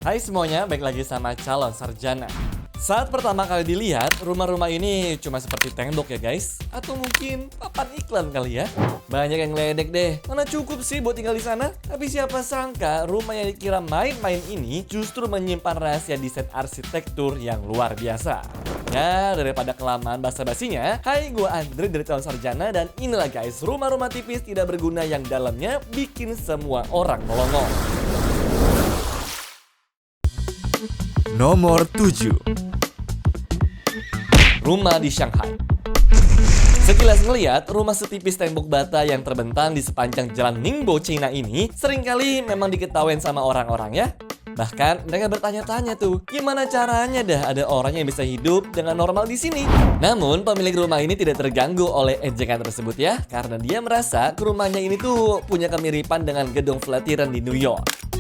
Hai semuanya, balik lagi sama calon sarjana. Saat pertama kali dilihat, rumah-rumah ini cuma seperti tembok ya guys. Atau mungkin papan iklan kali ya. Banyak yang ngeledek deh, mana cukup sih buat tinggal di sana? Tapi siapa sangka rumah yang dikira main-main ini justru menyimpan rahasia desain arsitektur yang luar biasa. Ya, daripada kelamaan basa-basinya, hai gua Andre dari calon sarjana dan inilah guys, rumah-rumah tipis tidak berguna yang dalamnya bikin semua orang melongo. Nomor 7. Rumah di Shanghai. Sekilas ngeliat, rumah setipis tembok bata yang terbentang di sepanjang jalan Ningbo, Cina ini seringkali memang diketawain sama orang-orang ya. Bahkan mereka bertanya-tanya tuh, gimana caranya dah ada orang yang bisa hidup dengan normal di sini? Namun pemilik rumah ini tidak terganggu oleh ejekan tersebut ya, karena dia merasa rumahnya ini tuh punya kemiripan dengan gedung Flatiron di New York.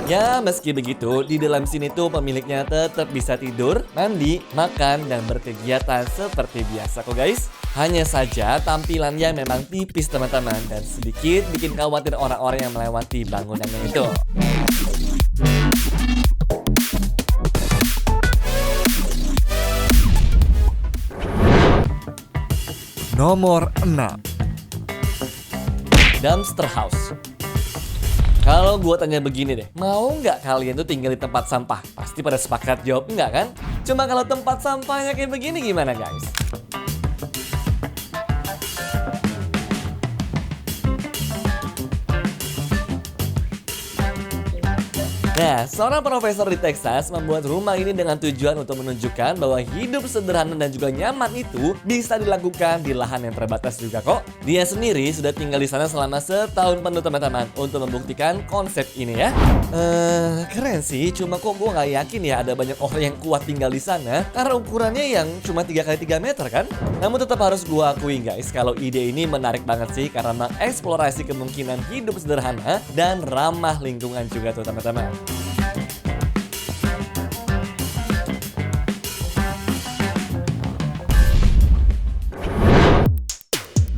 Ya, meski begitu, di dalam sini tuh pemiliknya tetap bisa tidur, mandi, makan, dan berkegiatan seperti biasa kok guys. Hanya saja tampilannya memang tipis teman-teman, dan sedikit bikin khawatir orang-orang yang melewati bangunannya itu. Nomor 6. Dumpster House. Kalau gue tanya begini deh, mau nggak kalian tuh tinggal di tempat sampah? Pasti pada sepakat jawab enggak kan? Cuma kalau tempat sampahnya kayak begini gimana guys? Nah, seorang profesor di Texas membuat rumah ini dengan tujuan untuk menunjukkan bahwa hidup sederhana dan juga nyaman itu bisa dilakukan di lahan yang terbatas juga kok. Dia sendiri sudah tinggal di sana selama setahun penuh teman-teman untuk membuktikan konsep ini ya. Keren sih, cuma kok gue nggak yakin ya ada banyak orang yang kuat tinggal di sana karena ukurannya yang cuma 3x3 meter kan. Namun tetap harus gue akui guys, kalau ide ini menarik banget sih karena mengeksplorasi kemungkinan hidup sederhana dan ramah lingkungan juga tuh teman-teman.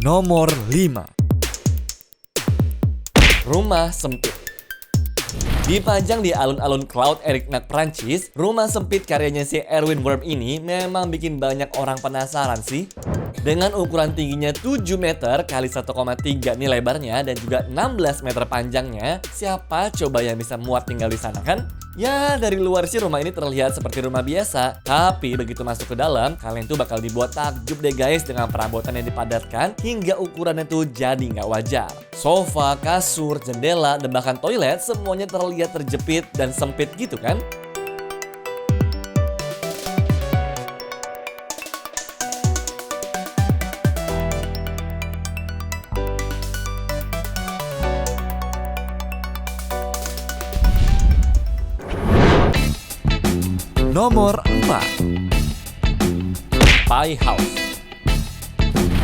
Nomor 5. Rumah sempit. Dipajang di alun-alun Cloud Erignac, Prancis, rumah sempit karyanya si Erwin Worm ini memang bikin banyak orang penasaran sih. Dengan ukuran tingginya 7 meter kali 1,3 nih lebarnya dan juga 16 meter panjangnya, siapa coba yang bisa muat tinggal di sana kan? Ya, dari luar sih rumah ini terlihat seperti rumah biasa, tapi begitu masuk ke dalam, kalian tuh bakal dibuat takjub deh guys dengan perabotan yang dipadatkan hingga ukurannya tuh jadi nggak wajar. Sofa, kasur, jendela, dan bahkan toilet semuanya terlihat terjepit dan sempit gitu kan? Nomor 4. Pie House.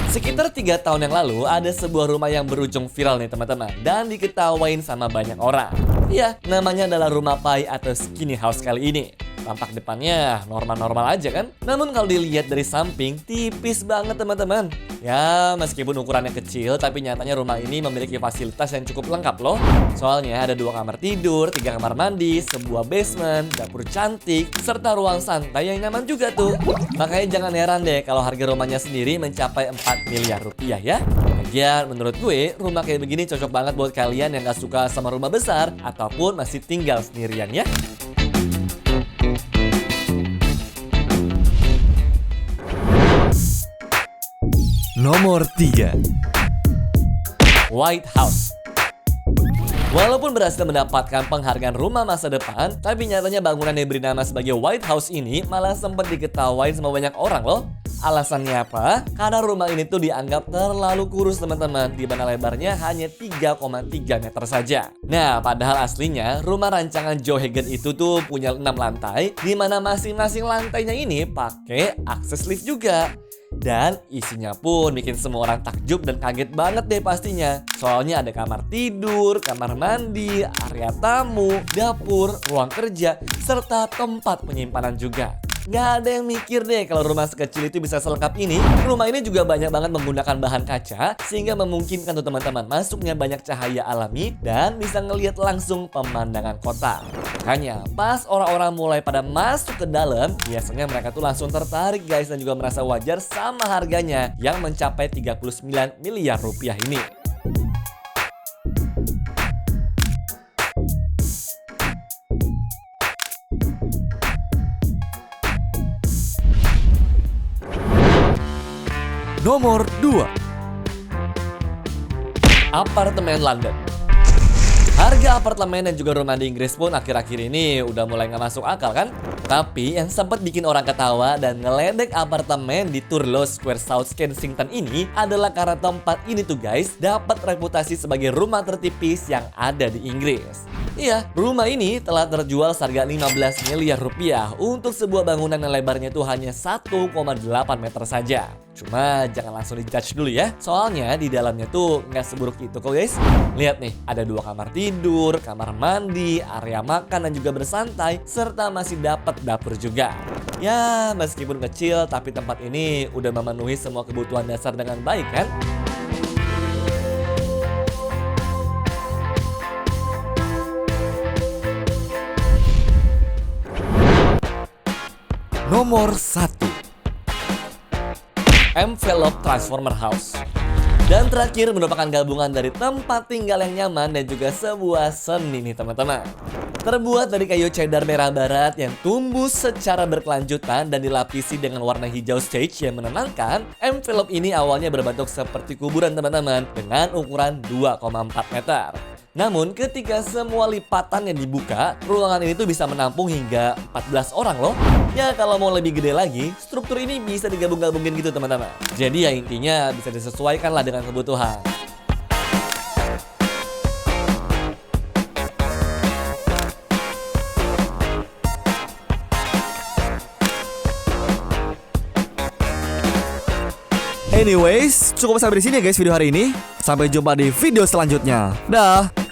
Sekitar 3 tahun yang lalu ada sebuah rumah yang berujung viral nih teman-teman dan diketawain sama banyak orang. Ya, namanya adalah rumah pie atau skinny house kali ini. Tampak depannya normal-normal aja kan? Namun kalau dilihat dari samping, tipis banget teman-teman. Ya, meskipun ukurannya kecil, tapi nyatanya rumah ini memiliki fasilitas yang cukup lengkap loh. Soalnya ada 2 kamar tidur, 3 kamar mandi, sebuah basement, dapur cantik, serta ruang santai yang nyaman juga tuh. Makanya jangan heran deh kalau harga rumahnya sendiri mencapai 4 miliar rupiah ya. Lagian menurut gue, rumah kayak begini cocok banget buat kalian yang gak suka sama rumah besar ataupun masih tinggal sendirian ya. Nomor 3. White House. Walaupun berhasil mendapatkan penghargaan rumah masa depan, tapi nyatanya bangunan yang diberi nama sebagai White House ini malah sempat diketawain sama banyak orang loh. Alasannya apa? Karena rumah ini tuh dianggap terlalu kurus teman-teman, di mana lebarnya hanya 3,3 meter saja. Nah, padahal aslinya rumah rancangan Joe Hagen itu tuh punya 6 lantai, di mana masing-masing lantainya ini pakai akses lift juga. Dan isinya pun bikin semua orang takjub dan kaget banget deh pastinya. Soalnya ada kamar tidur, kamar mandi, area tamu, dapur, ruang kerja, serta tempat penyimpanan juga. Nggak ada yang mikir deh kalau rumah sekecil itu bisa selengkap ini. Rumah ini juga banyak banget menggunakan bahan kaca, sehingga memungkinkan untuk teman-teman masuknya banyak cahaya alami dan bisa ngelihat langsung pemandangan kota. Makanya pas orang-orang mulai pada masuk ke dalam, biasanya mereka tuh langsung tertarik guys, dan juga merasa wajar sama harganya yang mencapai 39 miliar rupiah ini. Nomor 2. Apartemen London. Harga apartemen dan juga rumah di Inggris pun akhir-akhir ini udah mulai nggak masuk akal kan? Tapi yang sempat bikin orang ketawa dan ngeledek apartemen di Turlough Square South Kensington ini adalah karena tempat ini tuh guys dapat reputasi sebagai rumah tertipis yang ada di Inggris. Iya, rumah ini telah terjual seharga 15 miliar rupiah untuk sebuah bangunan yang lebarnya itu hanya 1,8 meter saja. Cuma jangan langsung dijudge dulu ya, soalnya di dalamnya tuh nggak seburuk itu kok guys. Lihat nih, ada 2 kamar tidur, kamar mandi, area makan dan juga bersantai, serta masih dapat dapur juga. Ya, meskipun kecil tapi tempat ini udah memenuhi semua kebutuhan dasar dengan baik kan? Nomor 1. Envelope Transformer House. Dan terakhir merupakan gabungan dari tempat tinggal yang nyaman dan juga sebuah seni nih teman-teman. Terbuat dari kayu cedar merah barat yang tumbuh secara berkelanjutan dan dilapisi dengan warna hijau sage yang menenangkan, envelope ini awalnya berbentuk seperti kuburan teman-teman dengan ukuran 2,4 meter. Namun ketika semua lipatannya dibuka, ruangan ini tuh bisa menampung hingga 14 orang loh. Ya kalau mau lebih gede lagi, struktur ini bisa digabung-gabungin gitu teman-teman. Jadi ya intinya bisa disesuaikan lah dengan kebutuhan. Anyways, cukup sampai di sini ya guys video hari ini. Sampai jumpa di video selanjutnya. Dah.